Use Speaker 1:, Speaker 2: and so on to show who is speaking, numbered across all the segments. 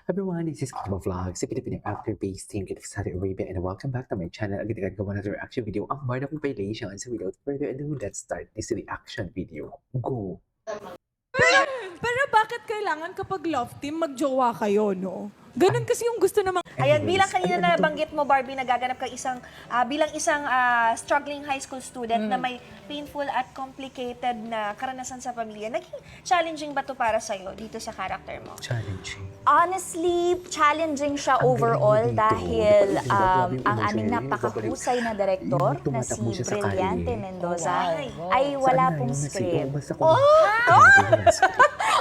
Speaker 1: Everyone, this is Karma Vlogs, a Filipino actor-based team of Saudi Arabia, and welcome back to my channel. Agad gagawa na reaction video ang Barn of Violation. So without further ado, let's start this reaction video. Go!
Speaker 2: Pero bakit kailangan kapag love team magjowa kayo, no? Ganun kasi yung gusto ng mga...
Speaker 3: Ayan,
Speaker 1: Anyways,
Speaker 3: bilang kanina
Speaker 1: ano to?
Speaker 3: nabanggit mo, Barbie, nagaganap ka bilang isang struggling high school student na may painful at complicated na karanasan sa pamilya. Naging challenging ba to para sa'yo dito sa character mo?
Speaker 1: Challenging.
Speaker 4: Honestly, challenging siya
Speaker 1: Ang
Speaker 4: overall
Speaker 1: galing mo dito.
Speaker 4: dahil
Speaker 1: Di ba, grabe yung
Speaker 4: ang
Speaker 1: emotion
Speaker 4: aming
Speaker 1: niya,
Speaker 4: napakahusay na direktor
Speaker 1: yung
Speaker 4: na si
Speaker 1: tumatakbo siya sa
Speaker 4: Brillante
Speaker 1: kalye.
Speaker 4: Mendoza
Speaker 3: Wow.
Speaker 4: ay wala
Speaker 1: Saan na
Speaker 4: pong
Speaker 1: yun?
Speaker 4: script.
Speaker 1: Basta kung... Oh!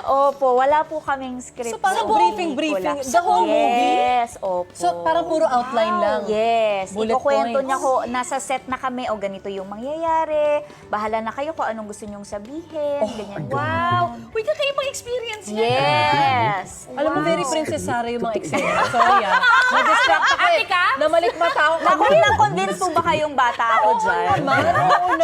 Speaker 4: Opo, wala po kaming script.
Speaker 5: So, parang
Speaker 4: sa
Speaker 5: briefing,
Speaker 4: pelikula.
Speaker 5: the whole movie?
Speaker 4: Yes, opo.
Speaker 5: So, parang puro outline lang.
Speaker 4: Yes.
Speaker 5: Bullet
Speaker 4: Ikukwento
Speaker 5: points.
Speaker 4: niya ko, nasa set na kami, o ganito yung mangyayari, bahala na kayo kung anong gusto niyong sabihin, ganyan.
Speaker 3: Wow! Uy, kakaibang experience yan.
Speaker 4: Yes.
Speaker 5: Alam mo, very Princess Sarah yung mga eksena. Sorry na-distract ako eh. Namalikmata ako.
Speaker 4: Naku, na-convince po ba kayong bata ako dyan?
Speaker 5: Oo naman.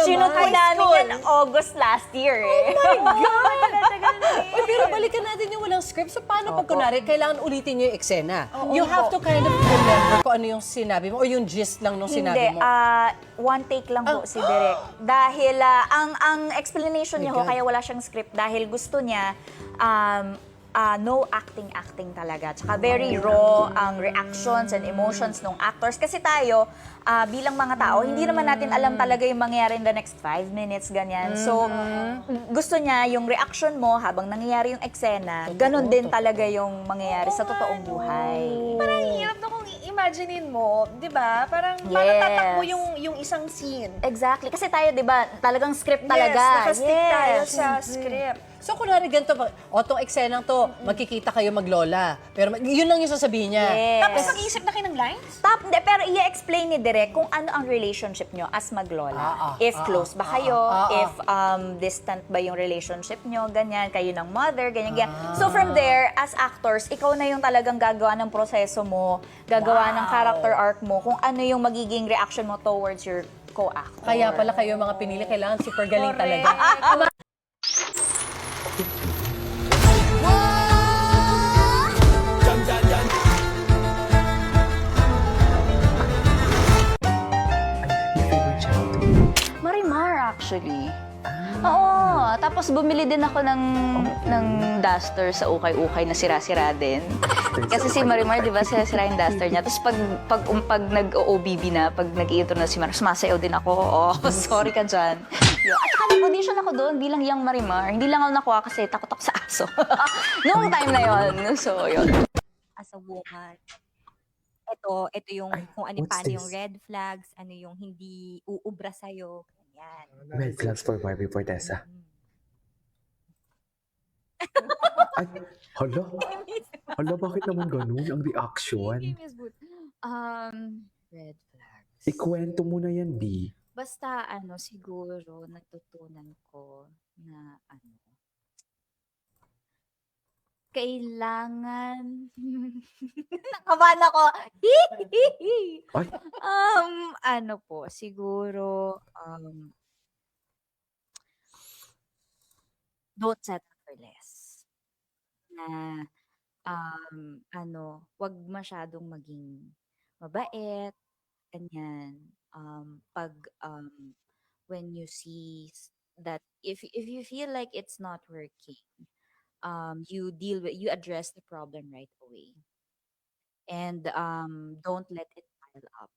Speaker 4: Sinut po
Speaker 3: High
Speaker 4: namin
Speaker 3: school.
Speaker 4: yan August last year eh.
Speaker 5: Oh my God! Uy, pero balikan natin yung walang script. So, paano pag kunwari, kailangan ulitin nyo yung eksena? You have to kind of remember kung ano yung sinabi mo or yung gist lang nung sinabi
Speaker 4: Hindi,
Speaker 5: mo.
Speaker 4: one take lang po si Direk. Dahil ang explanation niya ho, kaya wala siyang script dahil gusto niya no acting talaga. Tsaka very raw ang reactions and emotions ng actors. Kasi tayo, bilang mga tao, hindi naman natin alam talaga yung mangyayari in the next 5 minutes, ganyan. So, gusto niya yung reaction mo habang nangyayari yung eksena, ganun din talaga yung mangyayari sa totoong buhay.
Speaker 3: Parang hirap na kung imaginein mo, di ba? Parang
Speaker 4: Yes.
Speaker 3: paano tatakbo yung isang scene.
Speaker 4: Exactly. Kasi tayo, di ba, talagang script talaga.
Speaker 3: Yes, nakastick tayo
Speaker 4: Yes.
Speaker 3: sa script.
Speaker 5: So, kunwari ganito, tong eksenang to, magkikita kayo maglola. Pero yun lang yung sasabihin niya.
Speaker 4: Yes.
Speaker 3: Tapos nag-iisip na kayo ng lines?
Speaker 4: Hindi, pero i-explain ni Direk kung ano ang relationship nyo as maglola. If close ba kayo, if distant ba yung relationship nyo, ganyan, kayo ng mother, ganyan. So from there, as actors, ikaw na yung talagang gagawa ng proseso mo, gagawa ng character arc mo, kung ano yung magiging reaction mo towards your co-actor.
Speaker 5: Kaya pala kayo mga pinili, kailangan super galing talaga.
Speaker 1: Your favorite child?
Speaker 4: Marimar, actually. Oo, tapos bumili din ako ng duster sa ukay-ukay na sira-sira din. Kasi si Marimar, di ba, sira-sira yung duster niya. Tapos pag nag-OBB na, pag nag-i-intro na si Marimar, sumasayaw din ako. Oh, sorry ka dyan. At saka nag-audition ako doon bilang young Marimar. Hindi lang ako nakuha kasi takot ako sa aso. Noong time na yon. So, yun.
Speaker 6: As a woman, ito yung
Speaker 1: Ay,
Speaker 6: kung ano
Speaker 1: what's
Speaker 6: paano yung
Speaker 1: this?
Speaker 6: red flags, ano yung hindi uubra sa'yo, ganyan.
Speaker 1: Red flags for Barbie Fortesa. Ay, hala. Hala, bakit naman ganun ang reaction?
Speaker 6: Red flags.
Speaker 1: Ikwento mo na yan, B.
Speaker 6: Basta siguro natutunan ko na kailangan nakabahan ako.
Speaker 1: Ay,
Speaker 6: Siguro don't settle for less. Na wag masyadong maging mabait, ganyan. Pag when you see that if you feel like it's not working, you address the problem right away. And don't let it pile up.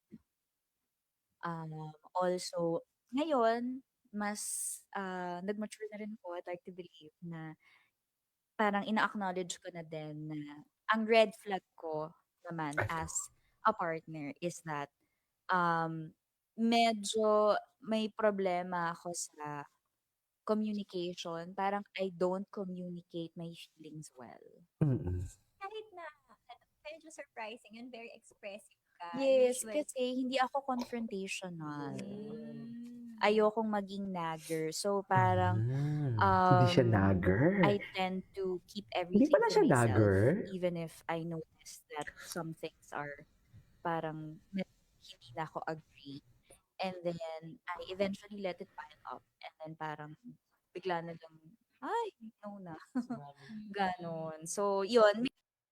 Speaker 6: Also, ngayon, mas nag-mature na rin ako. I'd like to believe na parang ina-acknowledge ko na din na ang red flag ko naman as a partner is that medyo may problema ako sa communication. Parang I don't communicate my feelings well.
Speaker 1: mm-mm.
Speaker 6: Kahit na medyo surprising and very expressive ka.
Speaker 4: Yes,
Speaker 6: usually.
Speaker 4: kasi hindi ako confrontational. Ayokong maging nagger. So parang
Speaker 1: Hindi siya nagger.
Speaker 4: I tend to keep
Speaker 1: Hindi
Speaker 4: everything
Speaker 1: pala
Speaker 4: to
Speaker 1: siya
Speaker 4: myself.
Speaker 1: nagger.
Speaker 4: Even if I notice that some things are parang hindi na ako agree. And then I eventually let it pile up. And then parang bigla na lang, ay, no na. Ganon. So, yun.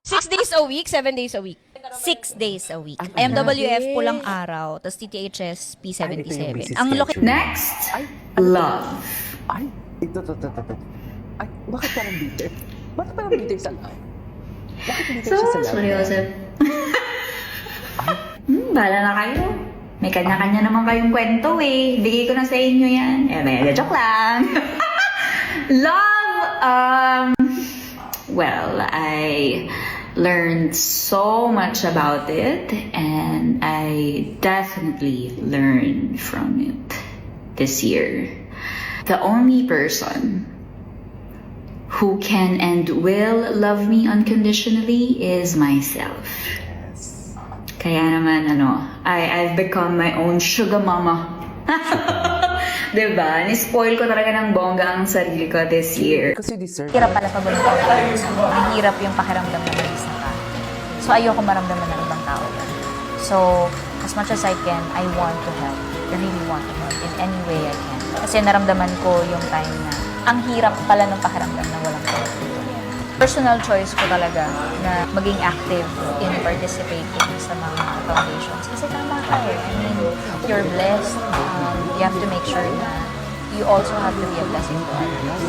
Speaker 7: 6 days a week, 7 days a week.
Speaker 6: 6 days a week.
Speaker 1: Ay,
Speaker 6: IMWF pulang araw, tapos TTHS
Speaker 1: Ay, ito yung busy
Speaker 6: P77. Ang loki...
Speaker 1: schedule.
Speaker 8: Next,
Speaker 1: Ay,
Speaker 8: love.
Speaker 1: Ay, ito. Ay, bakit parang bitter? Bakit parang bitter sa love? Bakit bitter siya sa love?
Speaker 8: seryoso. Bahala na kayo. May kanya-kanya naman kayong kwento eh. Bigay ko na sa inyo yan. Joke lang. Love, well, I learned so much about it and I definitely learned from it this year. The only person who can and will love me unconditionally is myself. Kaya naman, I've become my own sugar mama. Diba? Ni-spoil ko talaga ng bongga ang sarili ko this year.
Speaker 1: Because you deserve
Speaker 4: Hirap pala pag ang hirap yung pakiramdam na mag-isa ka. So, ayoko maramdaman ng ibang tao yun. So, as much as I can, I want to help. I really want to help in any way I can. Kasi naramdaman ko yung time na ang hirap pala ng pakiramdam na walang tao. Personal choice ko talaga na maging active in participating sa mga foundations. Kasi tama ka eh. I mean, you're blessed. You have to make sure na you also have to be a blessing to others.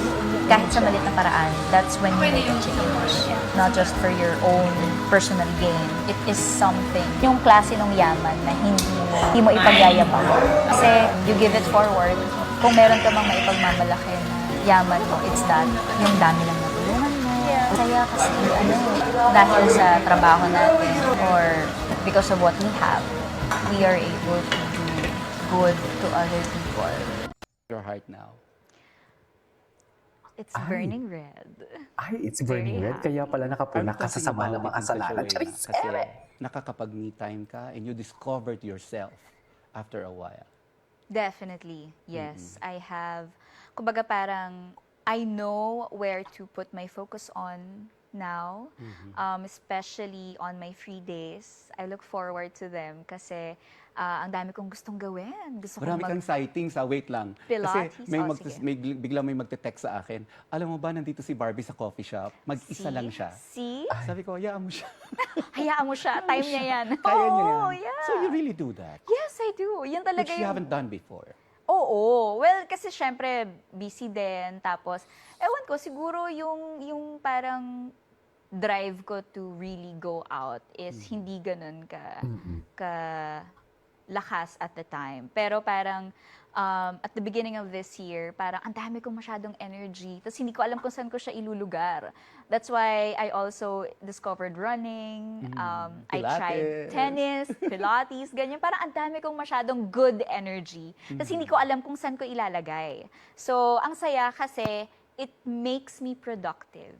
Speaker 4: Kahit sa maliit na paraan, that's when you make a change. Not just for your own personal gain. It is something. Yung klase ng yaman na hindi mo ipagyayabang. Kasi you give it forward. Kung meron ka mang maipagmamalaki na yaman mo, it's that. Yung dami ng natulungan mo. Kaya kasi, dahil sa trabaho natin or because of what we have, we are able to do good to other people.
Speaker 9: Your heart now.
Speaker 6: It's burning red.
Speaker 1: Ay, it's burning red. Kaya pala nakapuna ka sa sama ng mga kasalanan. Charis!
Speaker 9: Kasi nakakapag-me time ka and you discovered yourself after a while.
Speaker 6: Definitely, yes. I have, kumbaga parang, I know where to put my focus on now, especially on my free days. I look forward to them kasi ang dami kong gustong gawin. Gusto
Speaker 9: Marami
Speaker 6: kong
Speaker 9: kang sightings, wait lang.
Speaker 6: Pilates,
Speaker 9: Kasi may,
Speaker 6: sige.
Speaker 9: biglang may magte-text sa akin. Alam mo ba, nandito si Barbie sa coffee shop. Mag-isa lang siya.
Speaker 6: See?
Speaker 9: Sabi ko, hayaan mo siya.
Speaker 6: Hayaan mo siya. Time niya yan.
Speaker 9: Kaya niya
Speaker 6: Oo,
Speaker 9: yan.
Speaker 6: yeah.
Speaker 9: So you really do that.
Speaker 6: Yes, I do. Yan talaga
Speaker 9: Which you haven't done before.
Speaker 6: Oo. Well, kasi syempre, busy din. Tapos, ewan ko, siguro yung parang drive ko to really go out is hindi ganun ka lakas at the time. Pero parang at the beginning of this year, parang ang dami kong masyadong energy. Tapos hindi ko alam kung saan ko siya ilulugar. That's why I also discovered running. I tried
Speaker 9: Pilates.
Speaker 6: tennis, Pilates, ganyan. Parang ang dami kong masyadong good energy. Tapos hindi ko alam kung saan ko ilalagay. So, ang saya kasi it makes me productive.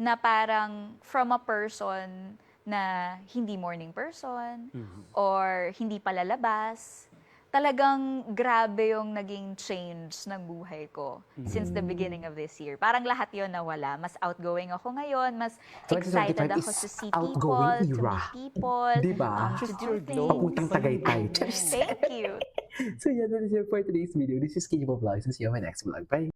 Speaker 6: Na parang from a person na hindi morning person or hindi palalabas, talagang grabe yung naging change ng buhay ko since the beginning of this year. Parang lahat yon nawala. Mas outgoing ako ngayon, mas
Speaker 1: 2025
Speaker 6: excited ako
Speaker 1: is
Speaker 6: to see
Speaker 1: outgoing
Speaker 6: people, to
Speaker 1: era.
Speaker 6: meet people,
Speaker 1: Diba?
Speaker 6: to
Speaker 9: Just
Speaker 6: do
Speaker 9: your glow.
Speaker 1: Papuntang
Speaker 6: things.
Speaker 1: Tagaytay.
Speaker 6: Thank you.
Speaker 1: So yeah, that is it for today's video. This is Kijibo Vlogs and see you on my next vlog. Bye!